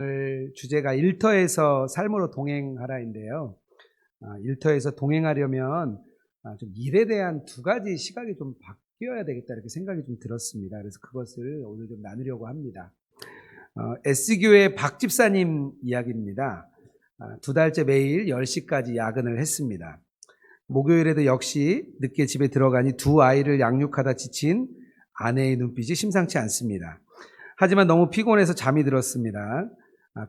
오늘 주제가 일터에서 삶으로 동행하라인데요. 일터에서 동행하려면 좀 일에 대한 두 가지 시각이 좀 바뀌어야 되겠다 이렇게 생각이 좀 들었습니다. 그래서 그것을 오늘 좀 나누려고 합니다. S교회 박 집사님 이야기입니다. 2달째 매일 10시까지 야근을 했습니다. 목요일에도 역시 늦게 집에 들어가니 두 아이를 양육하다 지친 아내의 눈빛이 심상치 않습니다. 하지만 너무 피곤해서 잠이 들었습니다.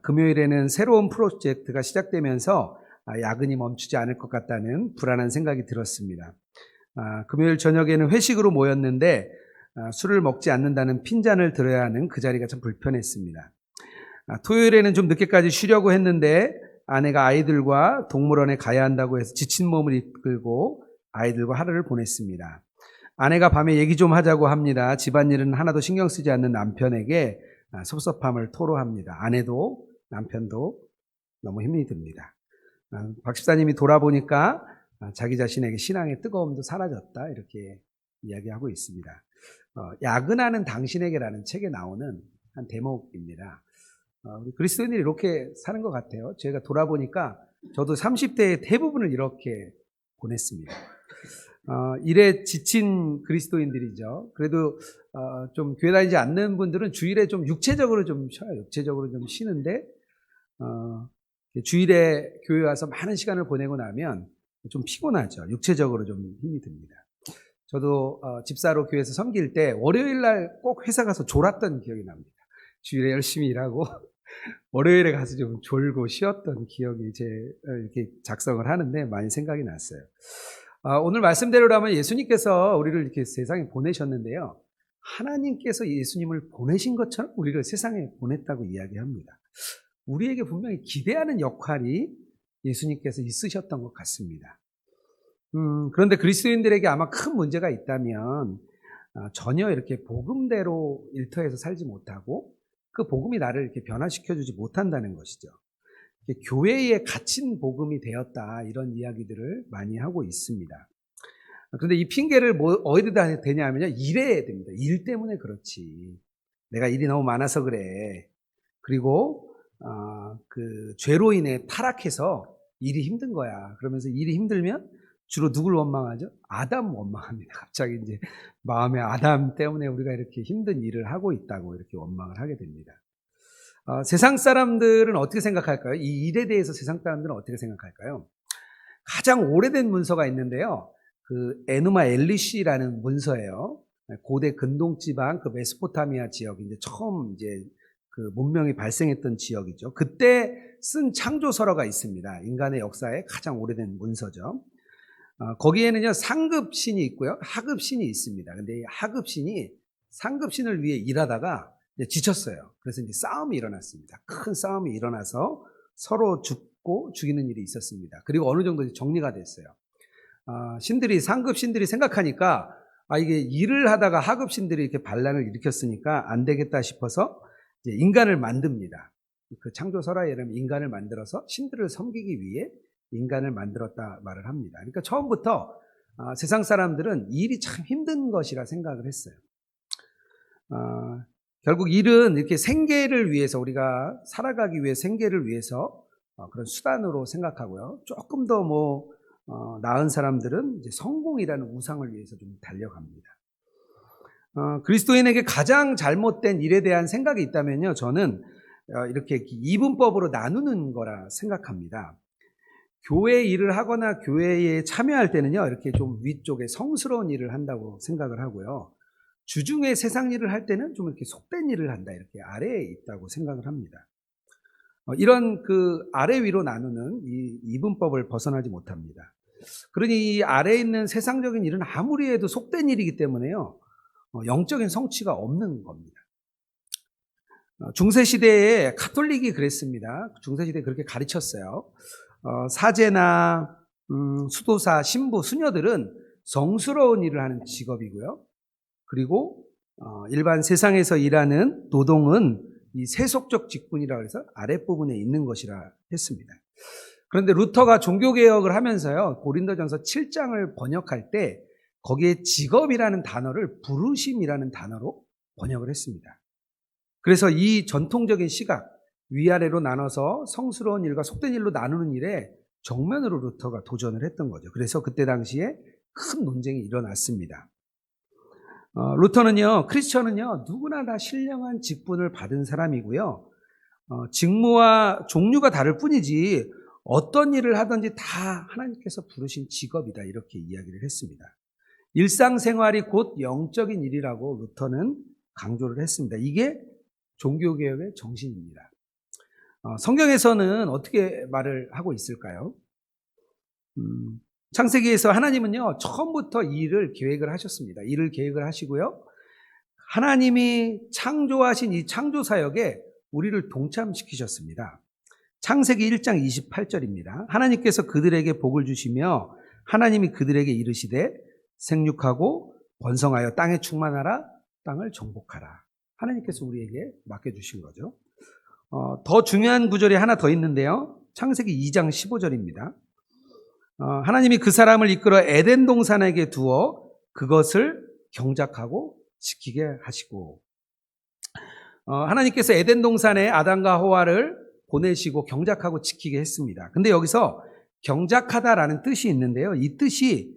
금요일에는 새로운 프로젝트가 시작되면서 야근이 멈추지 않을 것 같다는 불안한 생각이 들었습니다. 금요일 저녁에는 회식으로 모였는데 술을 먹지 않는다는 핀잔을 들어야 하는 그 자리가 참 불편했습니다. 토요일에는 좀 늦게까지 쉬려고 했는데 아내가 아이들과 동물원에 가야 한다고 해서 지친 몸을 이끌고 아이들과 하루를 보냈습니다. 아내가 밤에 얘기 좀 하자고 합니다. 집안일은 하나도 신경 쓰지 않는 남편에게 섭섭함을 토로합니다. 아내도 남편도 너무 힘이 듭니다. 박 집사님이 돌아보니까 자기 자신에게 신앙의 뜨거움도 사라졌다 이렇게 이야기하고 있습니다. 야근하는 당신에게라는 책에 나오는 한 대목입니다. 우리 그리스도인들이 이렇게 사는 것 같아요. 제가 돌아보니까 저도 30대의 대부분을 이렇게 보냈습니다. 일에 지친 그리스도인들이죠. 그래도 좀 교회 다니지 않는 분들은 주일에 좀 육체적으로 좀 쉬어요. 육체적으로 좀 쉬는데 주일에 교회 와서 많은 시간을 보내고 나면 좀 피곤하죠. 육체적으로 좀 힘이 듭니다. 저도 집사로 교회에서 섬길 때 월요일 날 꼭 회사 가서 졸았던 기억이 납니다. 주일에 열심히 일하고 월요일에 가서 좀 졸고 쉬었던 기억이 이렇게 작성을 하는데 많이 생각이 났어요. 오늘 말씀대로라면 예수님께서 우리를 이렇게 세상에 보내셨는데요. 하나님께서 예수님을 보내신 것처럼 우리를 세상에 보냈다고 이야기합니다. 우리에게 분명히 기대하는 역할이 예수님께서 있으셨던 것 같습니다. 그런데 그리스도인들에게 아마 큰 문제가 있다면 전혀 이렇게 복음대로 일터에서 살지 못하고 그 복음이 나를 이렇게 변화시켜주지 못한다는 것이죠. 교회에 갇힌 복음이 되었다 이런 이야기들을 많이 하고 있습니다. 그런데 이 핑계를 어디다 대냐면요, 일에 됩니다. 일 때문에 그렇지. 내가 일이 너무 많아서 그래. 그리고 그 죄로 인해 타락해서 일이 힘든 거야. 그러면서 일이 힘들면 주로 누굴 원망하죠? 아담 원망합니다. 갑자기 이제 마음에 아담 때문에 우리가 이렇게 힘든 일을 하고 있다고 이렇게 원망을 하게 됩니다. 세상 사람들은 어떻게 생각할까요? 이 일에 대해서 세상 사람들은 어떻게 생각할까요? 가장 오래된 문서가 있는데요. 그 에누마 엘리시라는 문서예요. 고대 근동 지방 그 메소포타미아 지역이 이제 처음 이제 그 문명이 발생했던 지역이죠. 그때 쓴 창조서가가 있습니다. 인간의 역사에 가장 오래된 문서죠. 거기에는요, 상급신이 있고요, 하급신이 있습니다. 근데 이 하급신이 상급신을 위해 일하다가 지쳤어요. 그래서 이제 싸움이 일어났습니다. 큰 싸움이 일어나서 서로 죽고 죽이는 일이 있었습니다. 그리고 어느 정도 정리가 됐어요. 상급신들이 생각하니까 이게 일을 하다가 하급신들이 이렇게 반란을 일으켰으니까 안 되겠다 싶어서 이제 인간을 만듭니다. 그 창조설화에 의하면 인간을 만들어서 신들을 섬기기 위해 인간을 만들었다 말을 합니다. 그러니까 처음부터 세상 사람들은 일이 참 힘든 것이라 생각을 했어요. 결국 일은 이렇게 생계를 위해서, 우리가 살아가기 위해 생계를 위해서 그런 수단으로 생각하고요. 조금 더 나은 사람들은 이제 성공이라는 우상을 위해서 좀 달려갑니다. 그리스도인에게 가장 잘못된 일에 대한 생각이 있다면요, 저는 이렇게 이분법으로 나누는 거라 생각합니다. 교회 일을 하거나 교회에 참여할 때는요, 이렇게 좀 위쪽에 성스러운 일을 한다고 생각을 하고요. 주중에 세상 일을 할 때는 좀 이렇게 속된 일을 한다, 이렇게 아래에 있다고 생각을 합니다. 이런 그 아래 위로 나누는 이 이분법을 벗어나지 못합니다. 그러니 이 아래에 있는 세상적인 일은 아무리 해도 속된 일이기 때문에요, 영적인 성취가 없는 겁니다. 중세시대에 가톨릭이 그랬습니다. 중세시대에 그렇게 가르쳤어요. 사제나 수도사, 신부, 수녀들은 성스러운 일을 하는 직업이고요. 그리고 일반 세상에서 일하는 노동은 이 세속적 직분이라고 해서 아랫부분에 있는 것이라 했습니다. 그런데 루터가 종교개혁을 하면서요, 고린도전서 7장을 번역할 때 거기에 직업이라는 단어를 부르심이라는 단어로 번역을 했습니다. 그래서 이 전통적인 시각, 위아래로 나눠서 성스러운 일과 속된 일로 나누는 일에 정면으로 루터가 도전을 했던 거죠. 그래서 그때 당시에 큰 논쟁이 일어났습니다. 루터는요, 크리스천은요, 누구나 다 신령한 직분을 받은 사람이고요. 직무와 종류가 다를 뿐이지 어떤 일을 하든지 다 하나님께서 부르신 직업이다, 이렇게 이야기를 했습니다. 일상생활이 곧 영적인 일이라고 루터는 강조를 했습니다. 이게 종교개혁의 정신입니다. 성경에서는 어떻게 말을 하고 있을까요? 창세기에서 하나님은요, 처음부터 일을 계획을 하셨습니다. 일을 계획을 하시고요. 하나님이 창조하신 이 창조사역에 우리를 동참시키셨습니다. 창세기 1장 28절입니다. 하나님께서 그들에게 복을 주시며 하나님이 그들에게 이르시되 생육하고 번성하여 땅에 충만하라, 땅을 정복하라. 하나님께서 우리에게 맡겨주신 거죠. 더 중요한 구절이 하나 더 있는데요. 창세기 2장 15절입니다. 하나님이 그 사람을 이끌어 에덴 동산에게 두어 그것을 경작하고 지키게 하시고, 하나님께서 에덴 동산에 아담과 하와를 보내시고 경작하고 지키게 했습니다. 근데 여기서 경작하다라는 뜻이 있는데요. 이 뜻이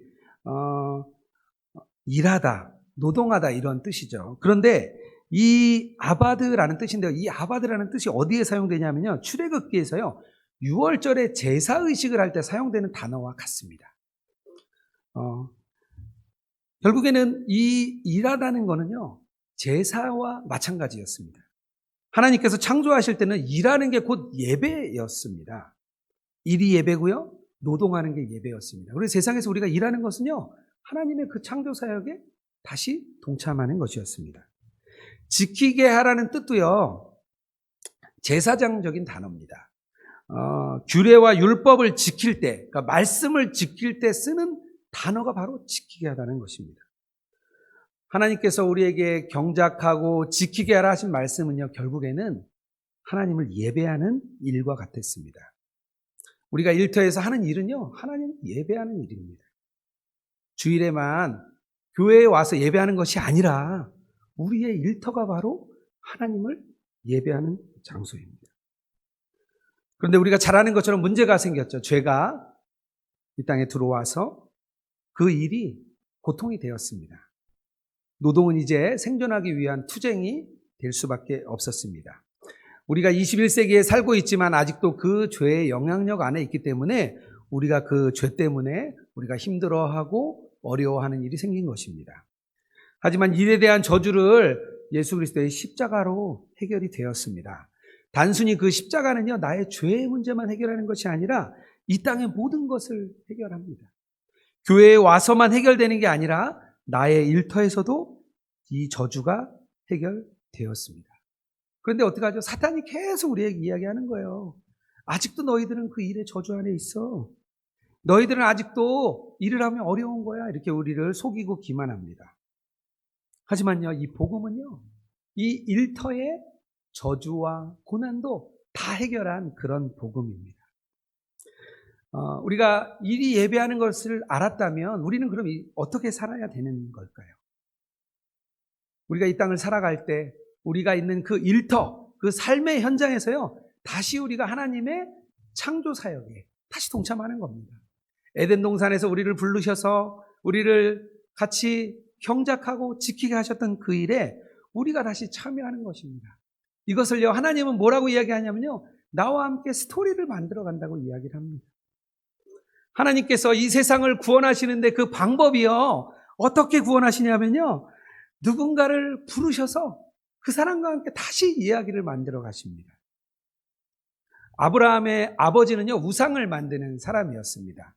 일하다, 노동하다 이런 뜻이죠. 그런데 이 아바드라는 뜻인데요. 이 아바드라는 뜻이 어디에 사용되냐면요. 출애굽기에서요. 6월절에 제사의식을 할 때 사용되는 단어와 같습니다. 결국에는 이 일하다는 거는요. 제사와 마찬가지였습니다. 하나님께서 창조하실 때는 일하는 게 곧 예배였습니다. 일이 예배고요. 노동하는 게 예배였습니다. 그래서 세상에서 우리가 일하는 것은요. 하나님의 그 창조사역에 다시 동참하는 것이었습니다. 지키게 하라는 뜻도요. 제사장적인 단어입니다. 규례와 율법을 지킬 때, 그러니까 말씀을 지킬 때 쓰는 단어가 바로 지키게 하다는 것입니다. 하나님께서 우리에게 경작하고 지키게 하라 하신 말씀은요, 결국에는 하나님을 예배하는 일과 같았습니다. 우리가 일터에서 하는 일은요, 하나님을 예배하는 일입니다. 주일에만 교회에 와서 예배하는 것이 아니라 우리의 일터가 바로 하나님을 예배하는 장소입니다. 그런데 우리가 잘 아는 것처럼 문제가 생겼죠. 죄가 이 땅에 들어와서 그 일이 고통이 되었습니다. 노동은 이제 생존하기 위한 투쟁이 될 수밖에 없었습니다. 우리가 21세기에 살고 있지만 아직도 그 죄의 영향력 안에 있기 때문에 우리가 그 죄 때문에 우리가 힘들어하고 어려워하는 일이 생긴 것입니다. 하지만 일에 대한 저주를 예수 그리스도의 십자가로 해결이 되었습니다. 단순히 그 십자가는요, 나의 죄의 문제만 해결하는 것이 아니라 이 땅의 모든 것을 해결합니다. 교회에 와서만 해결되는 게 아니라 나의 일터에서도 이 저주가 해결되었습니다. 그런데 어떡하죠? 사탄이 계속 우리에게 이야기하는 거예요. 아직도 너희들은 그 일의 저주 안에 있어. 너희들은 아직도 일을 하면 어려운 거야. 이렇게 우리를 속이고 기만합니다. 하지만요, 이 복음은요, 이 일터의 저주와 고난도 다 해결한 그런 복음입니다. 우리가 일이 예배하는 것을 알았다면 우리는 그럼 어떻게 살아야 되는 걸까요? 우리가 이 땅을 살아갈 때 우리가 있는 그 일터, 그 삶의 현장에서요, 다시 우리가 하나님의 창조 사역에 다시 동참하는 겁니다. 에덴 동산에서 우리를 부르셔서 우리를 같이 경작하고 지키게 하셨던 그 일에 우리가 다시 참여하는 것입니다. 이것을요, 하나님은 뭐라고 이야기하냐면요, 나와 함께 스토리를 만들어 간다고 이야기를 합니다. 하나님께서 이 세상을 구원하시는데 그 방법이요, 어떻게 구원하시냐면요, 누군가를 부르셔서 그 사람과 함께 다시 이야기를 만들어 가십니다. 아브라함의 아버지는요, 우상을 만드는 사람이었습니다.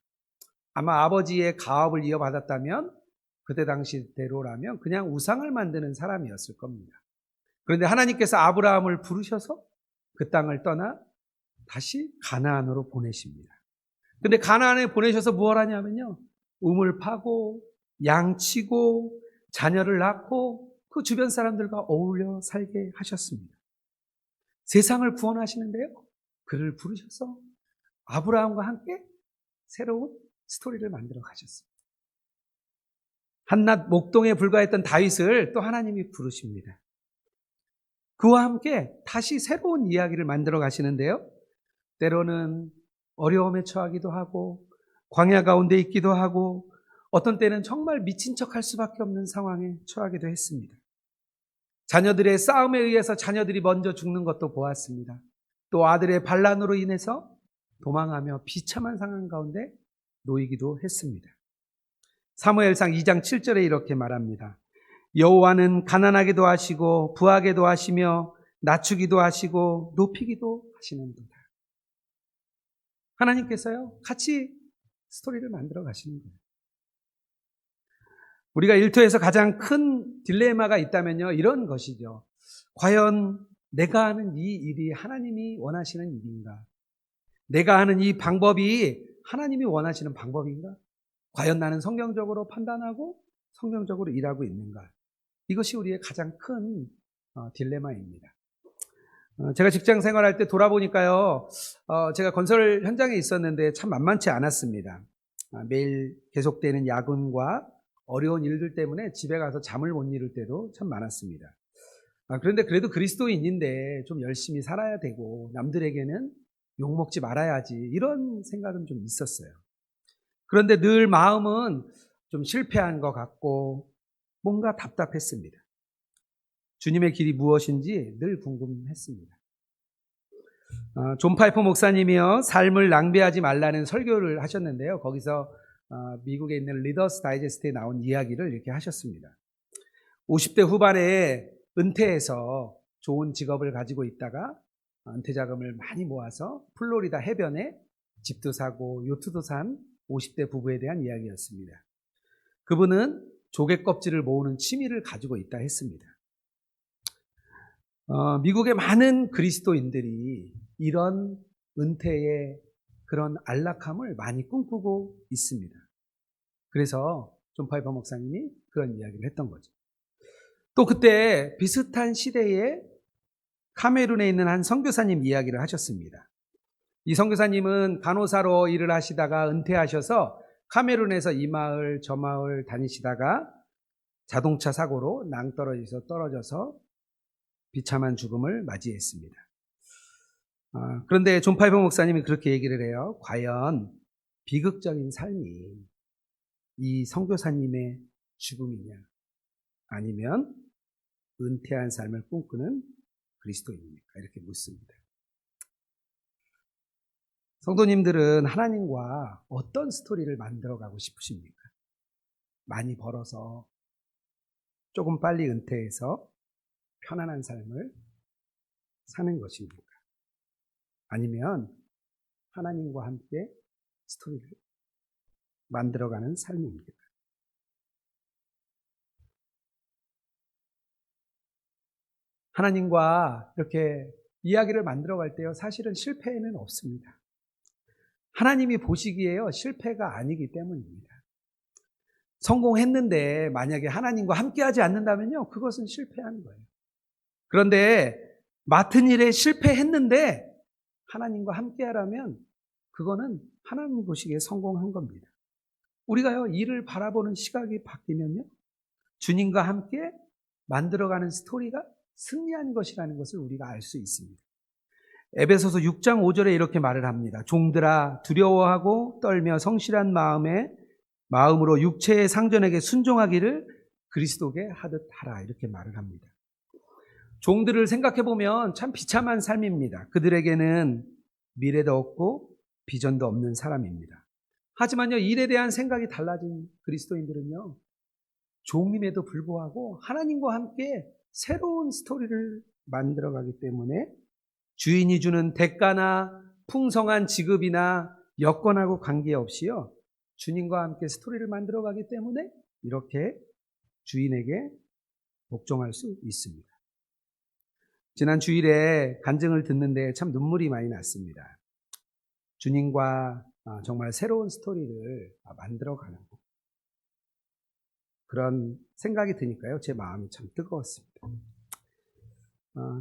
아마 아버지의 가업을 이어받았다면 그때 당시대로라면 그냥 우상을 만드는 사람이었을 겁니다. 그런데 하나님께서 아브라함을 부르셔서 그 땅을 떠나 다시 가나안으로 보내십니다. 그런데 가나안에 보내셔서 무엇 하냐면요, 우물 파고 양치고 자녀를 낳고 그 주변 사람들과 어울려 살게 하셨습니다. 세상을 구원하시는데요, 그를 부르셔서 아브라함과 함께 새로운 스토리를 만들어 가셨습니다. 한낱 목동에 불과했던 다윗을 또 하나님이 부르십니다. 그와 함께 다시 새로운 이야기를 만들어 가시는데요. 때로는 어려움에 처하기도 하고 광야 가운데 있기도 하고 어떤 때는 정말 미친 척할 수밖에 없는 상황에 처하기도 했습니다. 자녀들의 싸움에 의해서 자녀들이 먼저 죽는 것도 보았습니다. 또 아들의 반란으로 인해서 도망하며 비참한 상황 가운데 놓이기도 했습니다. 사무엘상 2장 7절에 이렇게 말합니다. 여호와는 가난하게도 하시고 부하게도 하시며 낮추기도 하시고 높이기도 하시는도다. 하나님께서요, 같이 스토리를 만들어 가시는 거예요. 우리가 일터에서 가장 큰 딜레마가 있다면요, 이런 것이죠. 과연 내가 하는 이 일이 하나님이 원하시는 일인가? 내가 하는 이 방법이 하나님이 원하시는 방법인가? 과연 나는 성경적으로 판단하고 성경적으로 일하고 있는가? 이것이 우리의 가장 큰 딜레마입니다. 제가 직장 생활할 때 돌아보니까요, 제가 건설 현장에 있었는데 참 만만치 않았습니다. 매일 계속되는 야근과 어려운 일들 때문에 집에 가서 잠을 못 이룰 때도 참 많았습니다. 그런데 그래도 그리스도인인데 좀 열심히 살아야 되고 남들에게는 욕먹지 말아야지, 이런 생각은 좀 있었어요. 그런데 늘 마음은 좀 실패한 것 같고 뭔가 답답했습니다. 주님의 길이 무엇인지 늘 궁금했습니다. 존 파이퍼 목사님이요, 삶을 낭비하지 말라는 설교를 하셨는데요. 거기서 미국에 있는 리더스 다이제스트에 나온 이야기를 이렇게 하셨습니다. 50대 후반에 은퇴해서 좋은 직업을 가지고 있다가 은퇴 자금을 많이 모아서 플로리다 해변에 집도 사고 요트도 산 50대 부부에 대한 이야기였습니다. 그분은 조개 껍질을 모으는 취미를 가지고 있다 했습니다. 미국의 많은 그리스도인들이 이런 은퇴의 그런 안락함을 많이 꿈꾸고 있습니다. 그래서 존 파이퍼 목사님이 그런 이야기를 했던 거죠. 또 그때 비슷한 시대에 카메룬에 있는 한 선교사님 이야기를 하셨습니다. 이 선교사님은 간호사로 일을 하시다가 은퇴하셔서 카메룬에서 이 마을 저 마을 다니시다가 자동차 사고로 낭떠러지에서 떨어져서 비참한 죽음을 맞이했습니다. 그런데 존 파이퍼 목사님이 그렇게 얘기를 해요. 과연 비극적인 삶이 이 선교사님의 죽음이냐, 아니면 은퇴한 삶을 꿈꾸는 그리스도인입니까? 이렇게 묻습니다. 성도님들은 하나님과 어떤 스토리를 만들어가고 싶으십니까? 많이 벌어서 조금 빨리 은퇴해서 편안한 삶을 사는 것입니까? 아니면 하나님과 함께 스토리를 만들어가는 삶입니까? 하나님과 이렇게 이야기를 만들어갈 때요, 사실은 실패는 없습니다. 하나님이 보시기에요, 실패가 아니기 때문입니다. 성공했는데 만약에 하나님과 함께하지 않는다면요, 그것은 실패한 거예요. 그런데 맡은 일에 실패했는데 하나님과 함께하라면 그거는 하나님 보시기에 성공한 겁니다. 우리가요, 일을 바라보는 시각이 바뀌면요, 주님과 함께 만들어가는 스토리가 승리한 것이라는 것을 우리가 알 수 있습니다. 에베소서 6장 5절에 이렇게 말을 합니다. 종들아, 두려워하고 떨며 성실한 마음으로 육체의 상전에게 순종하기를 그리스도께 하듯 하라, 이렇게 말을 합니다. 종들을 생각해 보면 참 비참한 삶입니다. 그들에게는 미래도 없고 비전도 없는 사람입니다. 하지만요, 일에 대한 생각이 달라진 그리스도인들은요, 종임에도 불구하고 하나님과 함께 새로운 스토리를 만들어가기 때문에 주인이 주는 대가나 풍성한 지급이나 여건하고 관계없이요, 주님과 함께 스토리를 만들어가기 때문에 이렇게 주인에게 복종할 수 있습니다. 지난 주일에 간증을 듣는데 참 눈물이 많이 났습니다. 주님과 정말 새로운 스토리를 만들어가는 그런 생각이 드니까요, 제 마음이 참 뜨거웠습니다.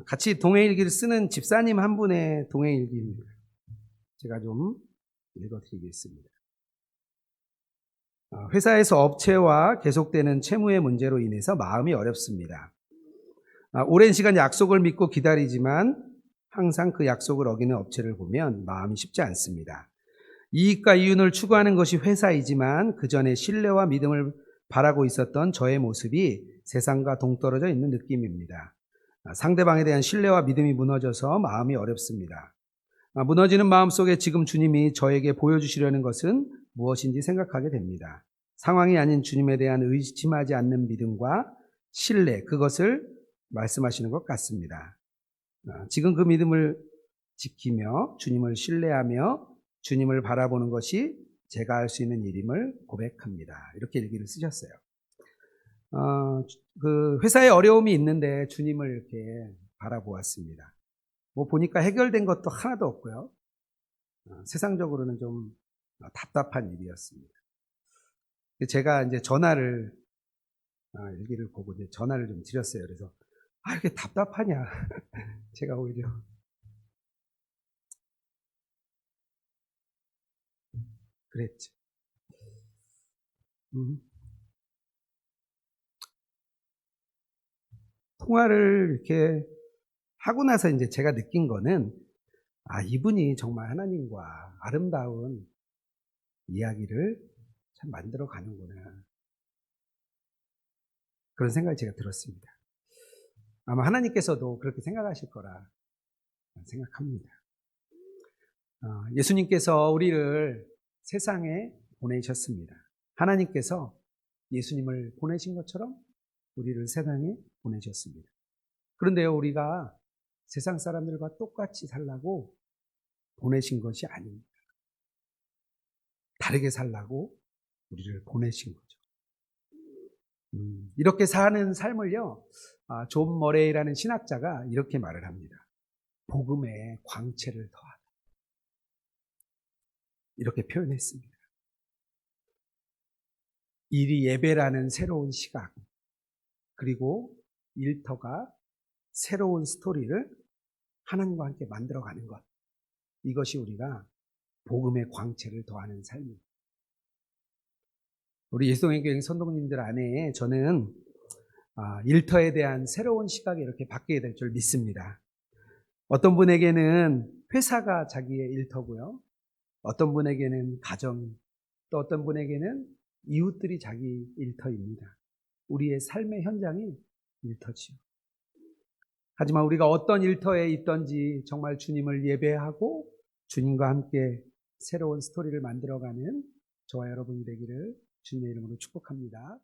같이 동해일기를 쓰는 집사님 한 분의 동해일기입니다. 제가 좀 읽어드리겠습니다. 회사에서 업체와 계속되는 채무의 문제로 인해서 마음이 어렵습니다. 오랜 시간 약속을 믿고 기다리지만 항상 그 약속을 어기는 업체를 보면 마음이 쉽지 않습니다. 이익과 이윤을 추구하는 것이 회사이지만 그 전에 신뢰와 믿음을 바라고 있었던 저의 모습이 세상과 동떨어져 있는 느낌입니다. 상대방에 대한 신뢰와 믿음이 무너져서 마음이 어렵습니다. 무너지는 마음 속에 지금 주님이 저에게 보여주시려는 것은 무엇인지 생각하게 됩니다. 상황이 아닌 주님에 대한 의심하지 않는 믿음과 신뢰, 그것을 말씀하시는 것 같습니다. 지금 그 믿음을 지키며 주님을 신뢰하며 주님을 바라보는 것이 제가 할 수 있는 일임을 고백합니다. 이렇게 일기를 쓰셨어요. 그 회사에 어려움이 있는데 주님을 이렇게 바라보았습니다. 뭐 보니까 해결된 것도 하나도 없고요. 세상적으로는 좀 답답한 일이었습니다. 제가 이제 전화를 일기를 보고 이제 전화를 좀 드렸어요. 그래서 이렇게 답답하냐? 제가 오히려 그랬죠. 통화를 이렇게 하고 나서 이제 제가 느낀 거는 이분이 정말 하나님과 아름다운 이야기를 참 만들어 가는구나. 그런 생각이 제가 들었습니다. 아마 하나님께서도 그렇게 생각하실 거라 생각합니다. 예수님께서 우리를 세상에 보내셨습니다. 하나님께서 예수님을 보내신 것처럼 우리를 세상에 보내셨습니다. 그런데요, 우리가 세상 사람들과 똑같이 살라고 보내신 것이 아닙니다. 다르게 살라고 우리를 보내신 거죠. 이렇게 사는 삶을요, 존 머레이라는 신학자가 이렇게 말을 합니다. 복음의 광채를 더하다. 이렇게 표현했습니다. 일이 예배라는 새로운 시각, 그리고 일터가 새로운 스토리를 하나님과 함께 만들어가는 것. 이것이 우리가 복음의 광채를 더하는 삶입니다. 우리 예수동행교회 선동님들 안에 저는 일터에 대한 새로운 시각이 이렇게 바뀌게 될 줄 믿습니다. 어떤 분에게는 회사가 자기의 일터고요. 어떤 분에게는 가정, 또 어떤 분에게는 이웃들이 자기 일터입니다. 우리의 삶의 현장이 일터지요. 하지만 우리가 어떤 일터에 있든지 정말 주님을 예배하고 주님과 함께 새로운 스토리를 만들어가는 저와 여러분이 되기를 주님의 이름으로 축복합니다.